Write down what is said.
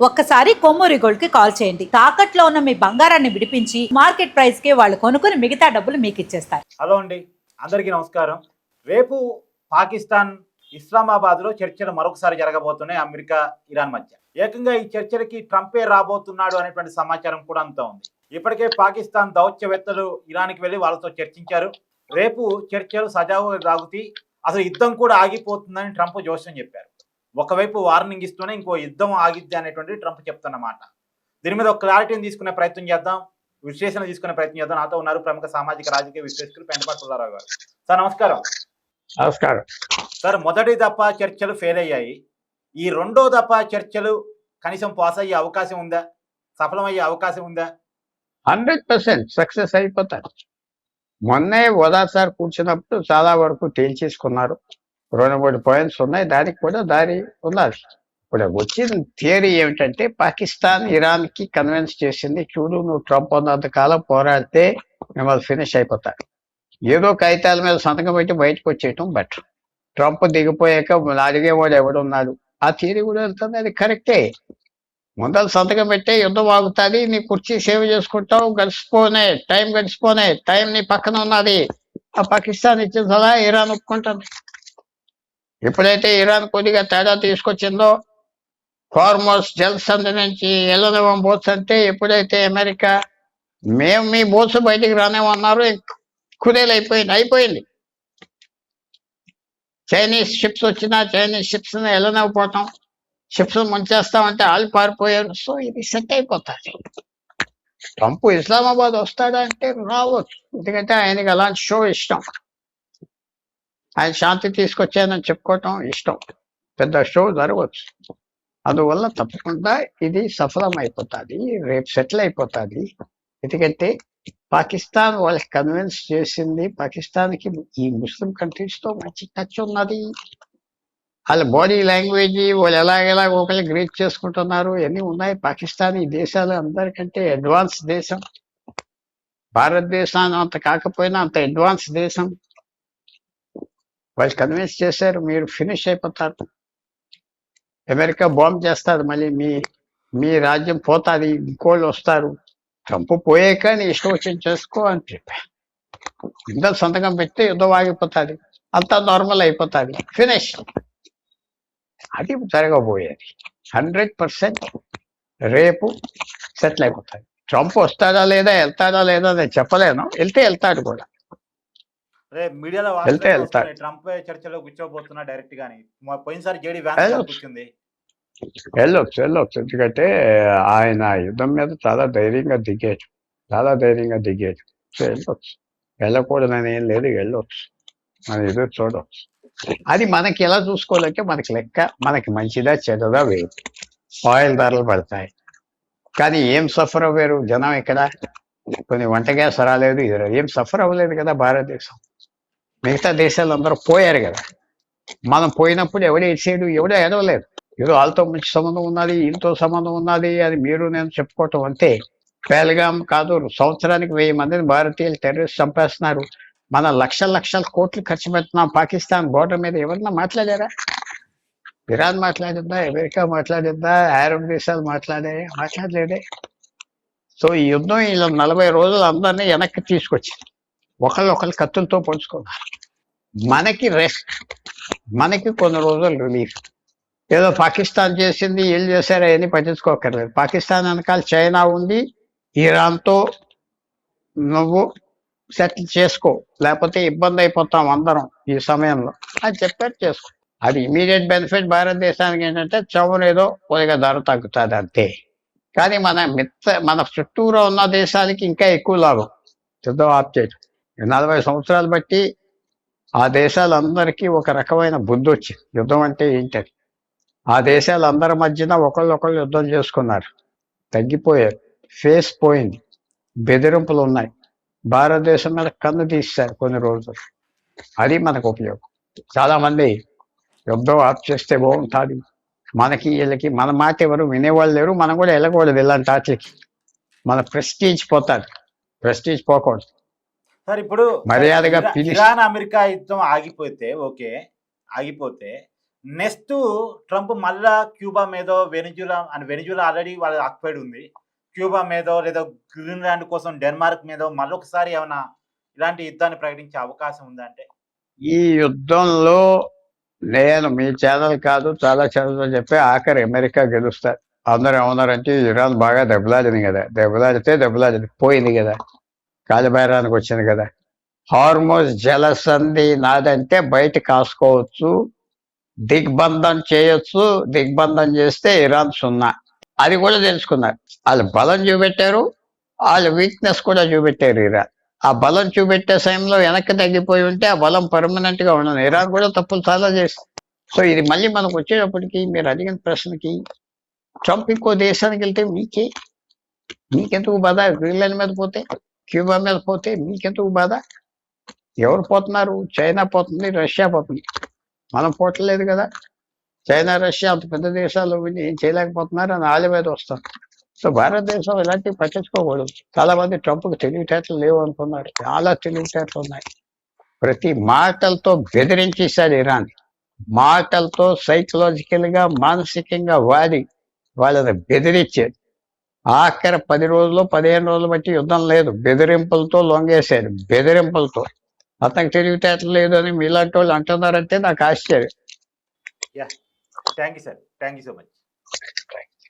ఒక్కసారి కొమ్మూరి గోల్డ్ కి కాల్ చేయండి. తాకట్లో ఉన్న మీ బంగారాన్ని విడిపించి మార్కెట్ ప్రైస్ కి వాళ్ళు కొనుక్కుని మిగతా డబ్బులు మీకు ఇచ్చేస్తారు. హలో అండి, అందరికీ నమస్కారం. రేపు పాకిస్తాన్ ఇస్లామాబాద్ లో చర్చలు మరొకసారి జరగబోతున్నాయి అమెరికా ఇరాన్ మధ్య. ఏకంగా ఈ చర్చలకి ట్రంపే రాబోతున్నాడు అనేటువంటి సమాచారం కూడా అంతా ఉంది. ఇప్పటికే పాకిస్తాన్ దౌత్యవేత్తలు ఇరాన్కి వెళ్ళి వాళ్ళతో చర్చించారు. రేపు చర్చలు సజావుగా సాగుతాయి, అసలు యుద్ధం కూడా ఆగిపోతుందని ట్రంప్ జోస్యం చెప్పారు. ఒకవైపు వార్నింగ్ ఇస్తూనే ఇంకో యుద్ధం ఆగిద్ది అనేటువంటి ట్రంప్ చెప్తున్నమాట. దీని మీద ఒక క్లారిటీని తీసుకునే ప్రయత్నం చేద్దాం, విశ్లేషణ తీసుకునే ప్రయత్నం చేద్దాం. నాతో ఉన్నారు ప్రముఖ సామాజిక రాజకీయ విశ్లేషకులు పెంటపాటి సుధారావు గారు. సార్ నమస్కారం. నమస్కారం సార్, మొదటి దఫా చర్చలు ఫెయిల్ అయ్యాయి. ఈ రెండో దఫా చర్చలు కనీసం పాస్ అయ్యే అవకాశం ఉందా, సఫలమయ్యే అవకాశం ఉందా? 100% సక్సెస్ అయిపోతారు. మొన్నే సార్ కూర్చున్నప్పుడు చాలా వరకు తేల్చేసుకున్నారు. 2-3 పాయింట్స్ ఉన్నాయి, దానికి కూడా దారి ఉన్నది. ఇప్పుడు వచ్చిన థియరీ ఏమిటంటే పాకిస్తాన్ ఇరాన్ కి కన్విన్స్ చేసింది, చూడు నువ్వు ట్రంప్ ఉన్నంత కాలం పోరాడితే మిమ్మల్ని ఫినిష్ అయిపోతారు, ఏదో కాగితాల మీద సంతకం పెట్టి బయటకు వచ్చేయటం బెటర్, ట్రంప్ దిగిపోయాక అడిగేవాడు ఎవడున్నాడు. ఆ థియరీ కూడా వెళ్తుంది, అది కరెక్టే. ముందర సంతకం పెట్టే యుద్ధం ఆగుతుంది, నీ కుర్చీ సేవ్ చేసుకుంటావు, టైం గడిచిపోనే, టైం నీ పక్కన ఉన్నది. ఆ పాకిస్తాన్ ఇచ్చిన సలహా ఇరాన్ ఒప్పుకుంటుంది. ఎప్పుడైతే ఇరాన్ కొద్దిగా తేడా తీసుకొచ్చిందో, ఫార్మోస్ జల్ సంధి నుంచి ఎల్లనివ్వం బోట్స్ అంటే, ఎప్పుడైతే అమెరికా మేము మీ బోట్స్ బయటికి రానేమన్నారు, అయిపోయింది. చైనీస్ షిప్స్ వచ్చినా చైనీస్ షిప్స్ ఎల్లనివ్వపోవటం, షిప్స్ ముంచేస్తామంటే వాళ్ళు పారిపోయారు. సో ఇది సెట్ అయిపోతుంది. ట్రంప్ ఇస్లామాబాద్ వస్తాడంటే రావచ్చు, ఎందుకంటే ఆయనకి అలాంటి షో ఇష్టం. ఆయన శాంతి తీసుకొచ్చానని చెప్పుకోవటం ఇష్టం, పెద్ద షో జరగవచ్చు. అందువల్ల తప్పకుండా ఇది సఫలం అయిపోతుంది, రేపు సెటిల్ అయిపోతుంది. ఎందుకంటే పాకిస్తాన్ వాళ్ళకి కన్విన్స్ చేసింది, పాకిస్తాన్కి ఈ ముస్లిం కంట్రీస్తో మంచి టచ్ ఉన్నది. వాళ్ళ బాడీ లాంగ్వేజ్, వాళ్ళు ఎలాగెలా ఒకళ్ళు గ్రీట్ చేసుకుంటున్నారు, ఇవన్నీ ఉన్నాయి. పాకిస్తాన్ ఈ దేశాలు అందరికంటే అడ్వాన్స్ దేశం, భారతదేశాన్ని అంత కాకపోయినా అంత అడ్వాన్స్ దేశం. వాళ్ళు కన్విన్స్ చేశారు, మీరు ఫినిష్ అయిపోతారు, అమెరికా బాంబ్ చేస్తారు, మళ్ళీ మీ రాజ్యం పోతుంది, ఇంకోళ్ళు వస్తారు, ట్రంప్ పోయాక నీ ఇష్టం వచ్చింది చేసుకో అని చెప్పారు. ఇంత సంతకం పెడితే యుద్ధం ఆగిపోతుంది, అంతా నార్మల్ అయిపోతుంది, ఫినిష్. అది జరగబోయేది. 100% రేపు సెటిల్ అయిపోతుంది. ట్రంప్ వస్తాడా లేదా, వెళ్తాడా లేదా నేను చెప్పలేను, వెళ్తాడు కూడా. మీడియాలో ట్రంప్ చర్చలో కూర్చోబోతున్నా డైరెక్ట్ గాని. పోయినసారి జేడీ కూర్చుంది. వెళ్ళొచ్చు, ఎందుకంటే ఆయన యుద్ధం మీద చాలా ధైర్యంగా దిగాడు. సో వెళ్ళొచ్చు, వెళ్ళకూడదని ఏం లేదు, వెళ్ళొచ్చు. మనం ఎదురు చూడవచ్చు. అది మనకి ఎలా చూసుకోవాలంటే మనకి లెక్క, మనకి మంచిదా చెడ్డదా వేరు. ఆయిల్ ధరలు పడతాయి, కానీ ఏం సఫర్ అవ్వారు జనం ఇక్కడ. కొన్ని వంట గ్యాస్ రాలేదు, ఏం సఫర్ అవ్వలేదు కదా భారతదేశం. మిగతా దేశాలు అందరూ పోయారు కదా. మనం పోయినప్పుడు ఎవడో ఇచ్చేడు, ఎవడో ఎడవలేదు. ఏదో వాళ్ళతో మంచి సంబంధం ఉన్నది, వీళ్ళతో సంబంధం ఉన్నది, అది మీరు నేను చెప్పుకోవటం అంతే. పేలగాం కాదు, సంవత్సరానికి 1000 మందిని భారతీయులు టెర్రరిస్ట్ చంపేస్తున్నారు. మన లక్షల కోట్లు ఖర్చు పెడుతున్నాం పాకిస్తాన్ బోర్డర్ మీద. ఎవరన్నా మాట్లాడారా? ఇరాన్ మాట్లాడిందా, అమెరికా మాట్లాడిందా, అరబ్ దేశాలు మాట్లాడలేదే. సో ఈ యుద్ధం ఇలా 40 రోజులు అందరినీ వెనక్కి తీసుకొచ్చింది. ఒకళ్ళు కత్తులతో పొడుచుకున్నారు. మనకి రెస్ట్, మనకి కొన్ని రోజులు రిలీఫ్. ఏదో పాకిస్తాన్ చేసింది, వీళ్ళు చేశారా అని పట్టించుకోకర్లేదు. పాకిస్తాన్ వెనకాల చైనా ఉంది, ఇరాన్తో నువ్వు సెటిల్ చేసుకో, లేకపోతే ఇబ్బంది అయిపోతాం అందరం ఈ సమయంలో అని చెప్పారు, చేసుకో. అది ఇమీడియట్ బెనిఫిట్ భారతదేశానికి ఏంటంటే చౌన్ ఏదో కొద్దిగా ధర తగ్గుతుంది అంతే. కానీ మన చుట్టూరా ఉన్న దేశాలకి ఇంకా ఎక్కువ లాభం యుద్ధం ఆప్ చేయడం. 40 సంవత్సరాలు బట్టి ఆ దేశాలందరికీ ఒక రకమైన బుద్ధి వచ్చింది, యుద్ధం అంటే ఏంటని. ఆ దేశాలందరి మధ్యన ఒకళ్ళు యుద్ధం చేసుకున్నారు, తగ్గిపోయారు, ఫేస్ పోయింది, బెదిరింపులు ఉన్నాయి, భారతదేశం మీద కన్ను తీశారు కొన్ని రోజులు. అది మనకు ఉపయోగం. చాలా మంది యుద్ధం ఆప్ చేస్తే బాగుంటుంది, మనకి వీళ్ళకి మన మాట ఎవరు వినేవాళ్ళు లేరు, మనం కూడా వెళ్ళకూడదు ఇలాంటి ఆటలకి. మన ప్రెస్టీజ్ పోతుంది, ప్రెస్టీజ్ పోకూడదు. సార్ ఇప్పుడు మర్యాదగా ఇరాన్ అమెరికా యుద్ధం ఆగిపోతే ఓకే, ఆగిపోతే నెక్స్ట్ ట్రంప్ మళ్ళా క్యూబా మీదో వెనిజులా ఆల్రెడీ వాళ్ళ ఆక్యుపైడ్ ఉంది. క్యూబా మీదో లేదా గ్రీన్లాండ్ కోసం డెన్మార్క్ మీదో మళ్ళొకసారి ఏమైనా ఇలాంటి యుద్ధాన్ని ప్రకటించే అవకాశం ఉందా అంటే? ఈ యుద్ధంలో నేను మీ ఛానల్ కాదు చాలా ఛానల్ చెప్పి ఆఖరి అమెరికా గెలుస్తారు. అందరూ ఏమన్నారంటే ఇరాన్ బాగా దెబ్బలాడింది కదా, దెబ్బలాడింది పోయింది కదా, కాలిబేరానికి వచ్చింది కదా. హార్మోజ్ జలసంధి నాదంటే బయట కాసుకోవచ్చు, దిగ్బంధం చేయొచ్చు, దిగ్బంధం చేస్తే ఇరాన్ సున్నా. అది కూడా తెలుసుకున్నారు. వాళ్ళు బలం చూపెట్టారు, వాళ్ళ వీక్నెస్ కూడా చూపెట్టారు ఇరాన్. ఆ బలం చూపెట్టే సమయంలో వెనక్కి తగ్గిపోయి ఉంటే ఆ బలం పర్మనెంట్ గా ఉండదు. ఇరాన్ కూడా తప్పులు చాలా చేస్తుంది. సో ఇది మళ్ళీ మనకు వచ్చేటప్పటికి మీరు అడిగిన ప్రశ్నకి, ట్రంప్ ఇంకో దేశానికి వెళ్తే మీకెందుకు బాధ? గ్రీన్లాండ్ మీద పోతే, క్యూబా మీద పోతే మీకెందుకు బాధ? ఎవరు పోతున్నారు? చైనా పోతుంది, రష్యా పోతుంది. మనం పోవట్లేదు కదా. చైనా రష్యా అంత పెద్ద దేశాలు ఏం చేయలేకపోతున్నారు అని వాళ్ళ మీద వస్తారు. సో భారతదేశం ఇలాంటివి పట్టించుకోకూడదు. చాలా మంది ట్రంప్కి తెలివితేటలు లేవు అనుకున్నారు. చాలా తెలివితేటలు ఉన్నాయి. ప్రతి మాటలతో బెదిరించేశాడు ఇరాన్. మాటలతో సైకలాజికల్ గా మానసికంగా వాడి వాళ్ళని బెదిరించాడు. ఆఖరి 10 రోజులు 15 రోజులు బట్టి యుద్ధం లేదు, బెదిరింపులతో లొంగేశాడు. బెదిరింపులతో. అతనికి తెలివితేటలు లేదు అని మీలాంటి వాళ్ళు అంటున్నారంటే నాకు ఆశ్చర్యం. Thank you sir, thank you so much.